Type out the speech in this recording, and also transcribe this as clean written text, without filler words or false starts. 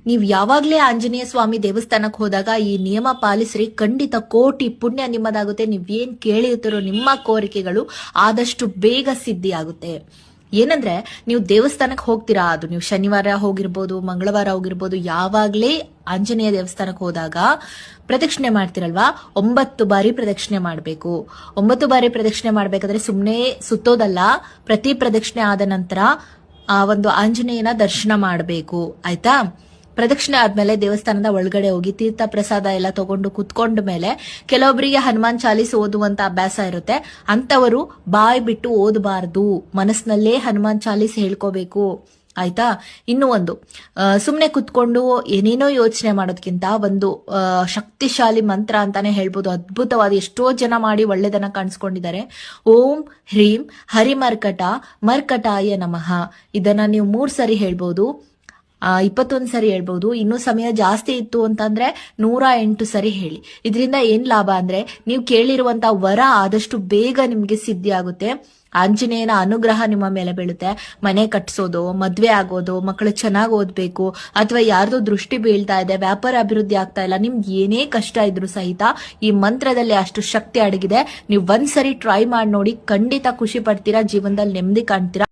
ನೀವು ಯಾವಾಗ್ಲೇ ಆಂಜನೇಯ ಸ್ವಾಮಿ ದೇವಸ್ಥಾನಕ್ಕೆ ಹೋದಾಗ ಈ ನಿಯಮ ಪಾಲಿಸ್ರಿ, ಖಂಡಿತ ಕೋಟಿ ಪುಣ್ಯ ನಿಮ್ಮದಾಗುತ್ತೆ. ನೀವೇನ್ ಕೇಳಿರ್ತೀರೋ ನಿಮ್ಮ ಕೋರಿಕೆಗಳು ಆದಷ್ಟು ಬೇಗ ಸಿದ್ಧಿ ಆಗುತ್ತೆ. ಏನಂದ್ರೆ ನೀವು ದೇವಸ್ಥಾನಕ್ಕೆ ಹೋಗ್ತೀರಾ, ಅದು ನೀವು ಶನಿವಾರ ಹೋಗಿರ್ಬೋದು, ಮಂಗಳವಾರ ಹೋಗಿರ್ಬೋದು, ಯಾವಾಗ್ಲೇ ಆಂಜನೇಯ ದೇವಸ್ಥಾನಕ್ಕೆ ಹೋದಾಗ ಪ್ರದಕ್ಷಿಣೆ ಮಾಡ್ತಿರಲ್ವಾ, 9 ಬಾರಿ ಪ್ರದಕ್ಷಿಣೆ ಮಾಡಬೇಕು. 9 ಬಾರಿ ಪ್ರದಕ್ಷಿಣೆ ಮಾಡ್ಬೇಕಾದ್ರೆ ಸುಮ್ಮನೆ ಸುತ್ತೋದಲ್ಲ, ಪ್ರತಿ ಪ್ರದಕ್ಷಿಣೆ ಆದ ನಂತರ ಆ ಒಂದು ಆಂಜನೇಯನ ದರ್ಶನ ಮಾಡಬೇಕು. ಆಯ್ತಾ? ಪ್ರದಕ್ಷಿಣೆ ಆದ್ಮೇಲೆ ದೇವಸ್ಥಾನದ ಒಳಗಡೆ ಹೋಗಿ ತೀರ್ಥ ಪ್ರಸಾದ ಎಲ್ಲ ತಗೊಂಡು ಕುತ್ಕೊಂಡ ಮೇಲೆ ಕೆಲವೊಬ್ಬರಿಗೆ ಹನುಮಾನ್ ಚಾಲೀಸ್ ಓದುವಂತ ಅಭ್ಯಾಸ ಇರುತ್ತೆ. ಅಂತವರು ಬಾಯ್ ಬಿಟ್ಟು ಓದಬಾರ್ದು, ಮನಸ್ಸಿನಲ್ಲೇ ಹನುಮಾನ್ ಚಾಲೀಸ್ ಹೇಳ್ಕೋಬೇಕು. ಆಯ್ತಾ? ಇನ್ನೂ ಒಂದು, ಸುಮ್ನೆ ಕುತ್ಕೊಂಡು ಏನೇನೋ ಯೋಚನೆ ಮಾಡೋದಕ್ಕಿಂತ ಒಂದು ಶಕ್ತಿಶಾಲಿ ಮಂತ್ರ ಅಂತಾನೆ ಹೇಳ್ಬೋದು. ಅದ್ಭುತವಾದ ಎಷ್ಟೋ ಜನ ಮಾಡಿ ಒಳ್ಳೆದನ್ನ ಕಾಣಿಸ್ಕೊಂಡಿದ್ದಾರೆ. ಓಂ ಹ್ರೀಂ ಹರಿಮರ್ಕಟ ಮರ್ಕಟಾಯ ನಮಃ. ಇದನ್ನ ನೀವು 3 ಸರಿ ಹೇಳ್ಬೋದು, 21 ಸರಿ ಹೇಳ್ಬಹುದು. ಇನ್ನೂ ಸಮಯ ಜಾಸ್ತಿ ಇತ್ತು ಅಂತಂದ್ರೆ 108 ಸರಿ ಹೇಳಿ. ಇದರಿಂದ ಏನ್ ಲಾಭ ಅಂದ್ರೆ ನೀವು ಕೇಳಿರುವಂತ ವರ ಆದಷ್ಟು ಬೇಗ ನಿಮ್ಗೆ ಸಿದ್ಧಿ ಆಗುತ್ತೆ. ಆಂಜನೇಯನ ಅನುಗ್ರಹ ನಿಮ್ಮ ಮೇಲೆ ಬೀಳುತ್ತೆ. ಮನೆ ಕಟ್ಸೋದು, ಮದ್ವೆ ಆಗೋದು, ಮಕ್ಕಳು ಚೆನ್ನಾಗಿ ಓದ್ಬೇಕು, ಅಥವಾ ಯಾರ್ದೋ ದೃಷ್ಟಿ ಬೀಳ್ತಾ ಇದೆ, ವ್ಯಾಪಾರ ಅಭಿವೃದ್ಧಿ ಆಗ್ತಾ ಇಲ್ಲ, ನಿಮ್ಗೆ ಏನೇ ಕಷ್ಟ ಇದ್ರು ಸಹಿತ ಈ ಮಂತ್ರದಲ್ಲಿ ಅಷ್ಟು ಶಕ್ತಿ ಅಡಗಿದೆ. ನೀವು ಒಂದ್ಸರಿ ಟ್ರೈ ಮಾಡಿ ನೋಡಿ, ಖಂಡಿತ ಖುಷಿ ಪಡ್ತೀರಾ, ಜೀವನದಲ್ಲಿ ನೆಮ್ಮದಿ ಕಾಣ್ತೀರಾ.